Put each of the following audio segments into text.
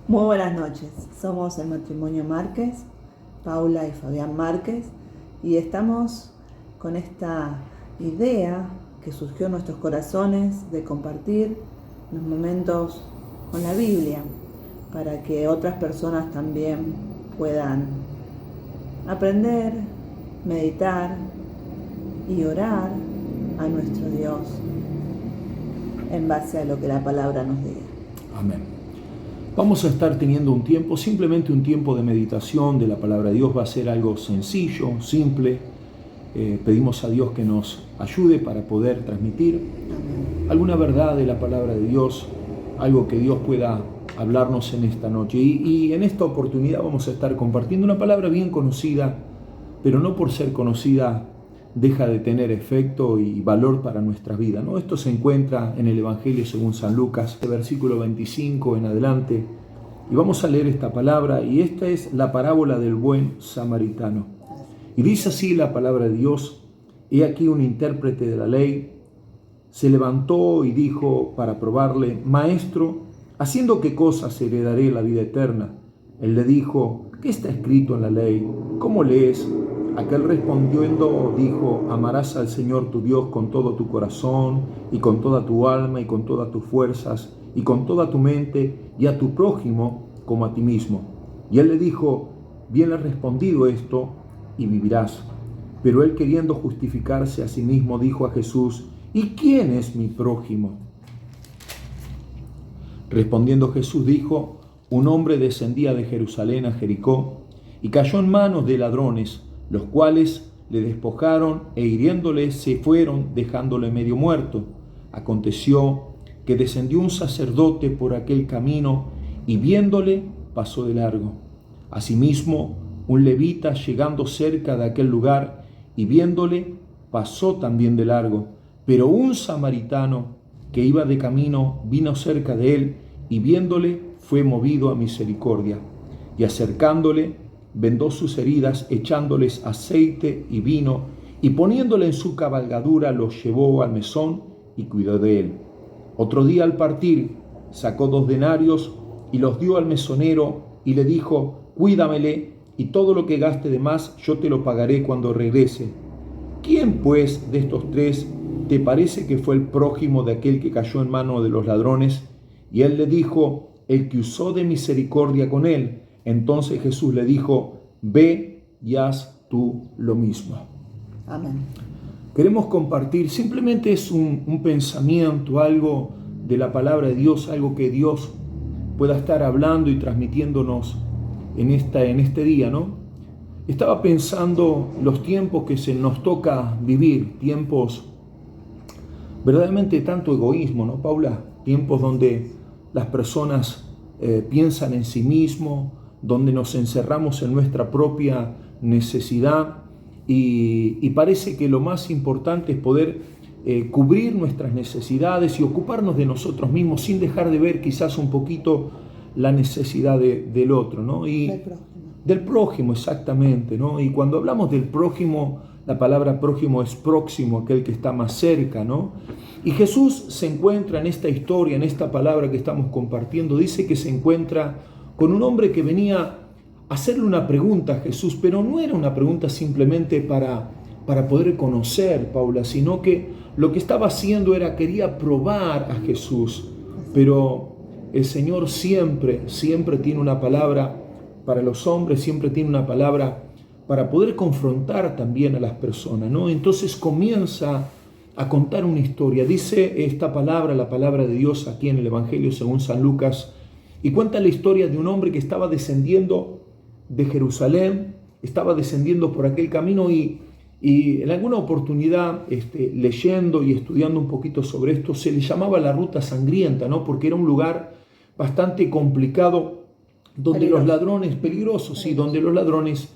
Muy buenas noches, somos el matrimonio Márquez, Paula y Fabián Márquez, y estamos con esta idea que surgió en nuestros corazones de compartir los momentos con la Biblia para que otras personas también puedan aprender, meditar y orar a nuestro Dios en base a lo que la palabra nos diga. Amén. Vamos a estar teniendo un tiempo, simplemente un tiempo de meditación de la palabra de Dios. Va a ser algo sencillo, simple. Pedimos a Dios que nos ayude para poder transmitir alguna verdad de la palabra de Dios, algo que Dios pueda hablarnos en esta noche. Y en esta oportunidad vamos a estar compartiendo una palabra bien conocida, pero no por ser conocida deja de tener efecto y valor para nuestra vida, ¿no? Esto se encuentra en el Evangelio según San Lucas, versículo 25 en adelante, y vamos a leer esta palabra, y esta es la parábola del buen samaritano. Y dice así la palabra de Dios: he aquí un intérprete de la ley se levantó y dijo para probarle: Maestro, ¿haciendo qué cosas heredaré la vida eterna? Él le dijo: ¿qué está escrito en la ley? ¿Cómo lees? Aquel respondiendo dijo: amarás al Señor tu Dios con todo tu corazón, y con toda tu alma, y con todas tus fuerzas, y con toda tu mente, y a tu prójimo como a ti mismo. Y él le dijo: bien has respondido esto, y vivirás. Pero él, queriendo justificarse a sí mismo, dijo a Jesús: ¿y quién es mi prójimo? Respondiendo Jesús dijo: un hombre descendía de Jerusalén a Jericó, y cayó en manos de ladrones, los cuales le despojaron e hiriéndole se fueron, dejándole medio muerto. Aconteció que descendió un sacerdote por aquel camino y viéndole pasó de largo. Asimismo, un levita, llegando cerca de aquel lugar y viéndole pasó también de largo. Pero un samaritano que iba de camino vino cerca de él y viéndole fue movido a misericordia, y acercándole vendó sus heridas, echándoles aceite y vino, y poniéndole en su cabalgadura los llevó al mesón y cuidó de él. Otro día al partir sacó 2 denarios y los dio al mesonero y le dijo: cuídamele, y todo lo que gaste de más yo te lo pagaré cuando regrese. ¿Quién pues de estos 3 te parece que fue el prójimo de aquel que cayó en mano de los ladrones? Y él le dijo: el que usó de misericordia con él. Entonces Jesús le dijo: ve y haz tú lo mismo. Amén. Queremos compartir, simplemente es un pensamiento, algo de la palabra de Dios, algo que Dios pueda estar hablando y transmitiéndonos en este día, ¿no? Estaba pensando los tiempos que se nos toca vivir, tiempos verdaderamente tanto egoísmo, ¿no, Paula? Tiempos donde las personas piensan en sí mismo, donde nos encerramos en nuestra propia necesidad y parece que lo más importante es poder cubrir nuestras necesidades y ocuparnos de nosotros mismos sin dejar de ver quizás un poquito la necesidad del otro, ¿no? Del prójimo, exactamente, ¿no? Y cuando hablamos del prójimo, la palabra prójimo es próximo, aquel que está más cerca, ¿no? Y Jesús se encuentra en esta historia, en esta palabra que estamos compartiendo, dice que se encuentra con un hombre que venía a hacerle una pregunta a Jesús, pero no era una pregunta simplemente para poder conocer, Paula, sino que lo que estaba haciendo quería probar a Jesús, pero el Señor siempre tiene una palabra para los hombres, siempre tiene una palabra para poder confrontar también a las personas, ¿no? Entonces comienza a contar una historia. Dice esta palabra, la palabra de Dios aquí en el Evangelio según San Lucas, y cuenta la historia de un hombre que estaba descendiendo de Jerusalén, estaba descendiendo por aquel camino y en alguna oportunidad, leyendo y estudiando un poquito sobre esto, se le llamaba la ruta sangrienta, ¿no? Porque era un lugar bastante complicado donde los ladrones, peligrosos, sí, donde los ladrones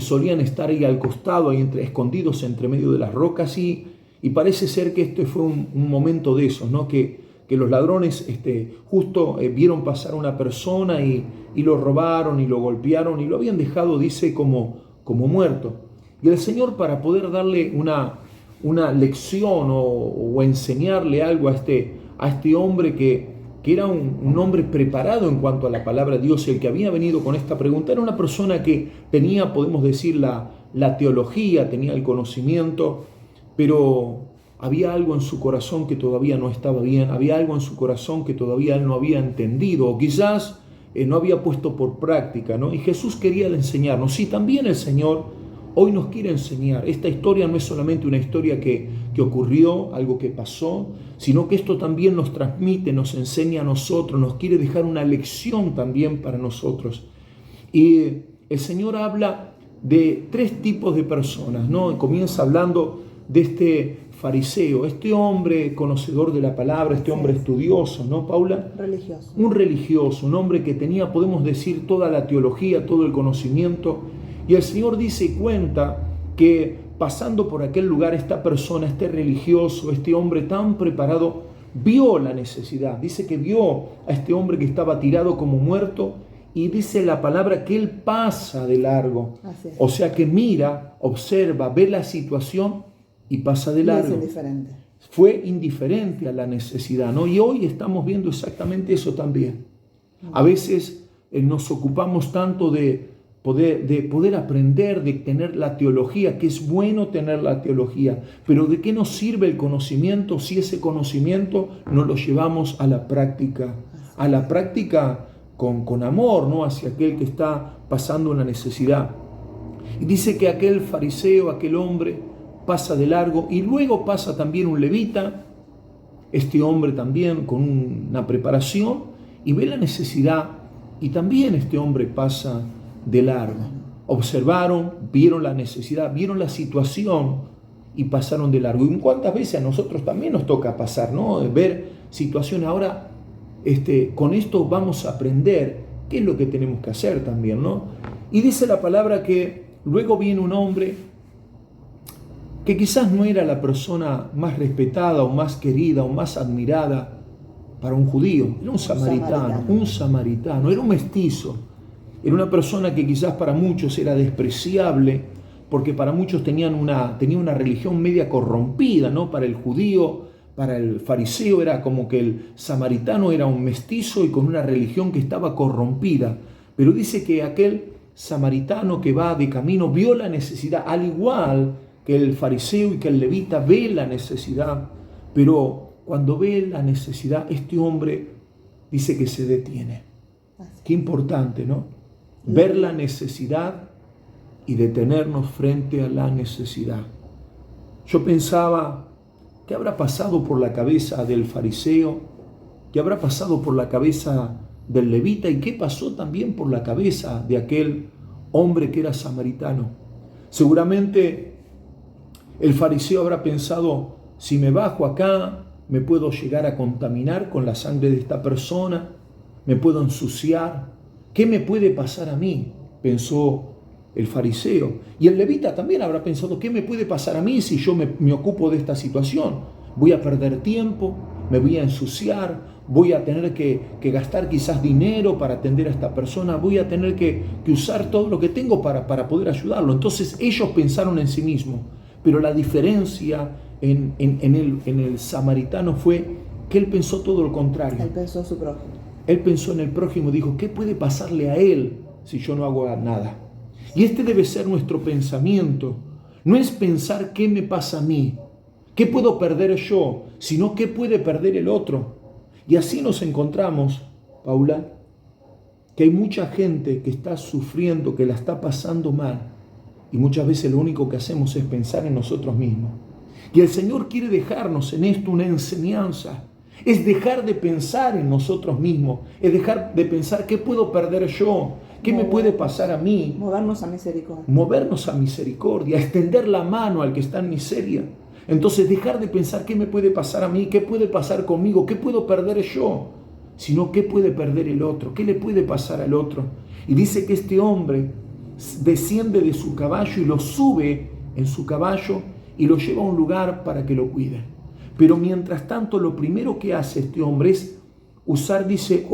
solían estar ahí al costado, ahí escondidos entre medio de las rocas, y parece ser que este fue un momento de esos, ¿no? Que los ladrones justo vieron pasar a una persona y lo robaron y lo golpearon y lo habían dejado, dice, como muerto. Y el Señor, para poder darle una lección o enseñarle algo a este hombre que que era un hombre preparado en cuanto a la palabra de Dios, el que había venido con esta pregunta, era una persona que tenía, podemos decir, la teología, tenía el conocimiento, pero había algo en su corazón que todavía no estaba bien, había algo en su corazón que todavía él no había entendido, o quizás no había puesto por práctica, ¿no? Y Jesús quería enseñarnos. Sí, también el Señor hoy nos quiere enseñar. Esta historia no es solamente una historia que ocurrió, algo que pasó, sino que esto también nos transmite, nos enseña a nosotros, nos quiere dejar una lección también para nosotros. Y el Señor habla de 3 tipos de personas, ¿no? Comienza hablando de este fariseo, este hombre conocedor de la palabra, este hombre estudioso, ¿no, Paula? Religioso. Un religioso, un hombre que tenía, podemos decir, toda la teología, todo el conocimiento. Y el Señor dice y cuenta que pasando por aquel lugar, esta persona, este religioso, este hombre tan preparado, vio la necesidad. Dice que vio a este hombre que estaba tirado como muerto y dice la palabra que él pasa de largo. O sea que mira, observa, ve la situación y pasa de largo. Y es indiferente. Fue indiferente a la necesidad, ¿no? Y hoy estamos viendo exactamente eso también. A veces nos ocupamos tanto de poder aprender, de tener la teología, que es bueno tener la teología, pero ¿de qué nos sirve el conocimiento si ese conocimiento no lo llevamos a la práctica? A la práctica con amor, ¿no? Hacia aquel que está pasando una necesidad. Y dice que aquel fariseo, aquel hombre, pasa de largo, y luego pasa también un levita, este hombre también con una preparación, y ve la necesidad, y también este hombre pasa de largo. Observaron, vieron la necesidad, vieron la situación y pasaron de largo. ¿Y cuántas veces a nosotros también nos toca pasar, ¿no? Ver situaciones. Ahora, con esto vamos a aprender qué es lo que tenemos que hacer también, ¿no? Y dice la palabra que luego viene un hombre que quizás no era la persona más respetada o más querida o más admirada para un judío. Era un samaritano, era un mestizo. Era una persona que quizás para muchos era despreciable, porque para muchos tenía una religión media corrompida, ¿no? Para el judío, para el fariseo era como que el samaritano era un mestizo y con una religión que estaba corrompida. Pero dice que aquel samaritano que va de camino vio la necesidad, al igual que el fariseo y que el levita ve la necesidad, pero cuando ve la necesidad, este hombre dice que se detiene. Qué importante, ¿no? Ver la necesidad y detenernos frente a la necesidad. Yo pensaba, ¿qué habrá pasado por la cabeza del fariseo? ¿Qué habrá pasado por la cabeza del levita? ¿Y qué pasó también por la cabeza de aquel hombre que era samaritano? Seguramente el fariseo habrá pensado, si me bajo acá, me puedo llegar a contaminar con la sangre de esta persona, me puedo ensuciar. ¿Qué me puede pasar a mí?, pensó el fariseo. Y el levita también habrá pensado, ¿qué me puede pasar a mí si yo me ocupo de esta situación? Voy a perder tiempo, me voy a ensuciar, voy a tener que gastar quizás dinero para atender a esta persona, voy a tener que usar todo lo que tengo para poder ayudarlo. Entonces ellos pensaron en sí mismos, pero la diferencia en el samaritano fue que él pensó todo lo contrario. Él pensó en su prójimo. Él pensó en el prójimo, dijo, ¿qué puede pasarle a él si yo no hago nada? Y este debe ser nuestro pensamiento. No es pensar qué me pasa a mí, qué puedo perder yo, sino qué puede perder el otro. Y así nos encontramos, Paula, que hay mucha gente que está sufriendo, que la está pasando mal. Y muchas veces lo único que hacemos es pensar en nosotros mismos. Y el Señor quiere dejarnos en esto una enseñanza. Es dejar de pensar en nosotros mismos. Es dejar de pensar qué puedo perder yo, qué me puede pasar a mí. Movernos a misericordia. Movernos a misericordia, extender la mano al que está en miseria. Entonces dejar de pensar qué me puede pasar a mí, qué puede pasar conmigo, qué puedo perder yo, sino qué puede perder el otro, qué le puede pasar al otro. Y dice que este hombre desciende de su caballo y lo sube en su caballo y lo lleva a un lugar para que lo cuide. Pero mientras tanto, lo primero que hace este hombre es usar, dice,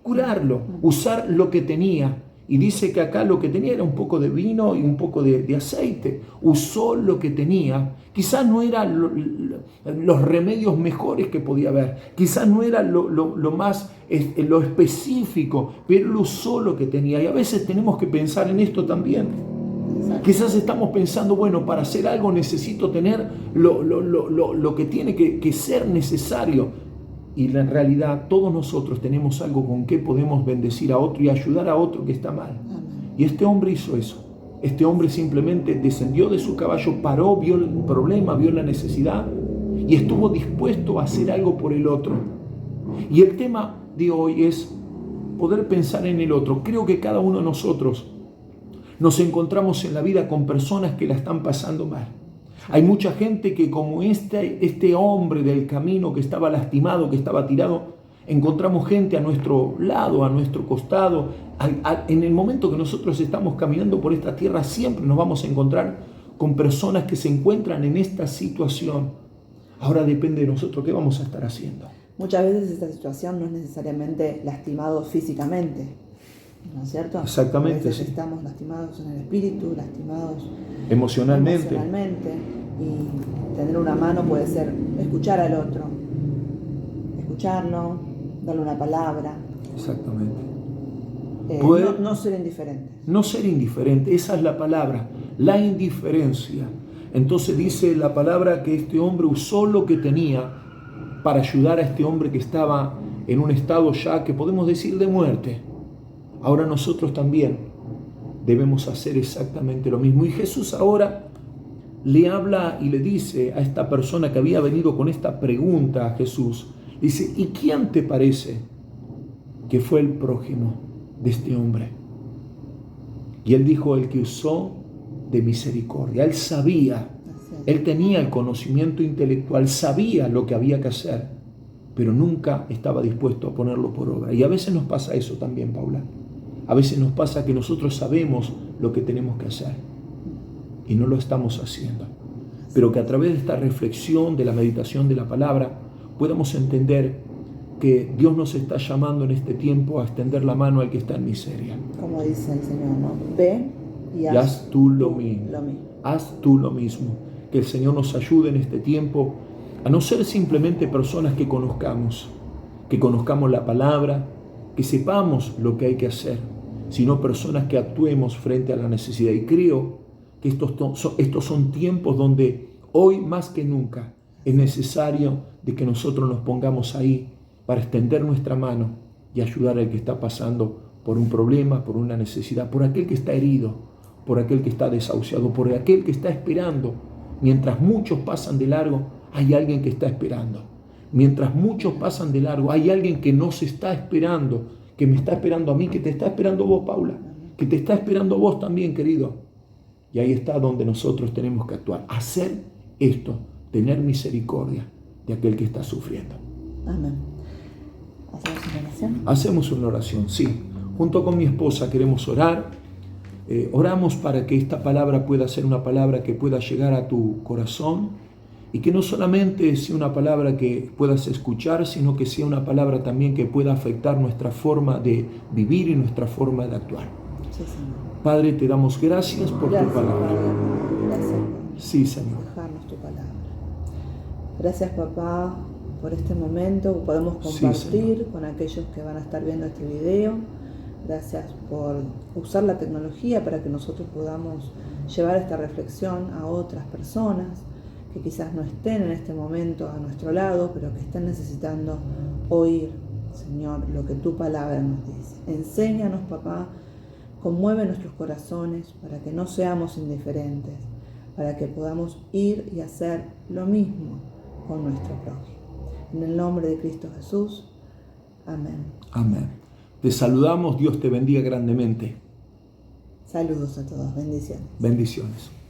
curarlo, usar lo que tenía. Y dice que acá lo que tenía era un poco de vino y un poco de aceite. Usó lo que tenía. Quizás no eran los remedios mejores que podía haber. Quizás no era lo más lo específico, pero él usó lo que tenía. Y a veces tenemos que pensar en esto también. Quizás estamos pensando, bueno, para hacer algo necesito tener lo que tiene que ser necesario. Y en realidad todos nosotros tenemos algo con que podemos bendecir a otro y ayudar a otro que está mal. Amén. Y este hombre hizo eso. Este hombre simplemente descendió de su caballo, paró, vio el problema, vio la necesidad y estuvo dispuesto a hacer algo por el otro. Y el tema de hoy es poder pensar en el otro. Creo que cada uno de nosotros nos encontramos en la vida con personas que la están pasando mal. Hay mucha gente que, como este hombre del camino que estaba lastimado, que estaba tirado, encontramos gente a nuestro lado, a nuestro costado. En el momento que nosotros estamos caminando por esta tierra, siempre nos vamos a encontrar con personas que se encuentran en esta situación. Ahora depende de nosotros qué vamos a estar haciendo. Muchas veces esta situación no es necesariamente lastimado físicamente, ¿no es cierto? Exactamente, a veces sí. estamos lastimados en el espíritu, lastimados Emocionalmente. Y tener una mano puede ser escuchar al otro, escucharlo, darle una palabra. Exactamente. No ser indiferente. No ser indiferente, esa es la palabra, la indiferencia. Entonces dice la palabra que este hombre usó lo que tenía para ayudar a este hombre que estaba en un estado ya que podemos decir de muerte. Ahora nosotros también debemos hacer exactamente lo mismo. Y Jesús ahora le habla y le dice a esta persona que había venido con esta pregunta a Jesús, dice, ¿y quién te parece que fue el prójimo de este hombre? Y él dijo, el que usó de misericordia. Él sabía, él tenía el conocimiento intelectual, sabía lo que había que hacer, pero nunca estaba dispuesto a ponerlo por obra. Y a veces nos pasa eso también, Paula. A veces nos pasa que nosotros sabemos lo que tenemos que hacer y no lo estamos haciendo. Pero que a través de esta reflexión, de la meditación de la palabra, podamos entender que Dios nos está llamando en este tiempo a extender la mano al que está en miseria. Como dice el Señor, ¿no? Ve y haz tú lo mismo. Haz tú lo mismo. Que el Señor nos ayude en este tiempo a no ser simplemente personas que conozcamos la palabra, que sepamos lo que hay que hacer, sino personas que actuemos frente a la necesidad. Y creo que estos son tiempos donde hoy más que nunca es necesario de que nosotros nos pongamos ahí para extender nuestra mano y ayudar al que está pasando por un problema, por una necesidad, por aquel que está herido, por aquel que está desahuciado, por aquel que está esperando. Mientras muchos pasan de largo, hay alguien que está esperando. Mientras muchos pasan de largo, hay alguien que nos está esperando, que me está esperando a mí, que te está esperando vos, Paula, que te está esperando vos también, querido. Y ahí está donde nosotros tenemos que actuar, hacer esto, tener misericordia de aquel que está sufriendo. Amén. ¿Hacemos una oración? Hacemos una oración, sí. Junto con mi esposa queremos orar. Oramos para que esta palabra pueda ser una palabra que pueda llegar a tu corazón y que no solamente sea una palabra que puedas escuchar, sino que sea una palabra también que pueda afectar nuestra forma de vivir y nuestra forma de actuar. Sí, Señor. Padre, te damos gracias por tu palabra. Padre. Gracias por Sí, Señor. dejarnos tu palabra. Gracias, papá, por este momento que podemos compartir con aquellos que van a estar viendo este video. Gracias por usar la tecnología para que nosotros podamos llevar esta reflexión a otras personas que quizás no estén en este momento a nuestro lado, pero que estén necesitando oír, Señor, lo que tu palabra nos dice. Enséñanos, papá, conmueve nuestros corazones para que no seamos indiferentes, para que podamos ir y hacer lo mismo con nuestro prójimo. En el nombre de Cristo Jesús. Amén. Amén. Te saludamos, Dios te bendiga grandemente. Saludos a todos, bendiciones. Bendiciones.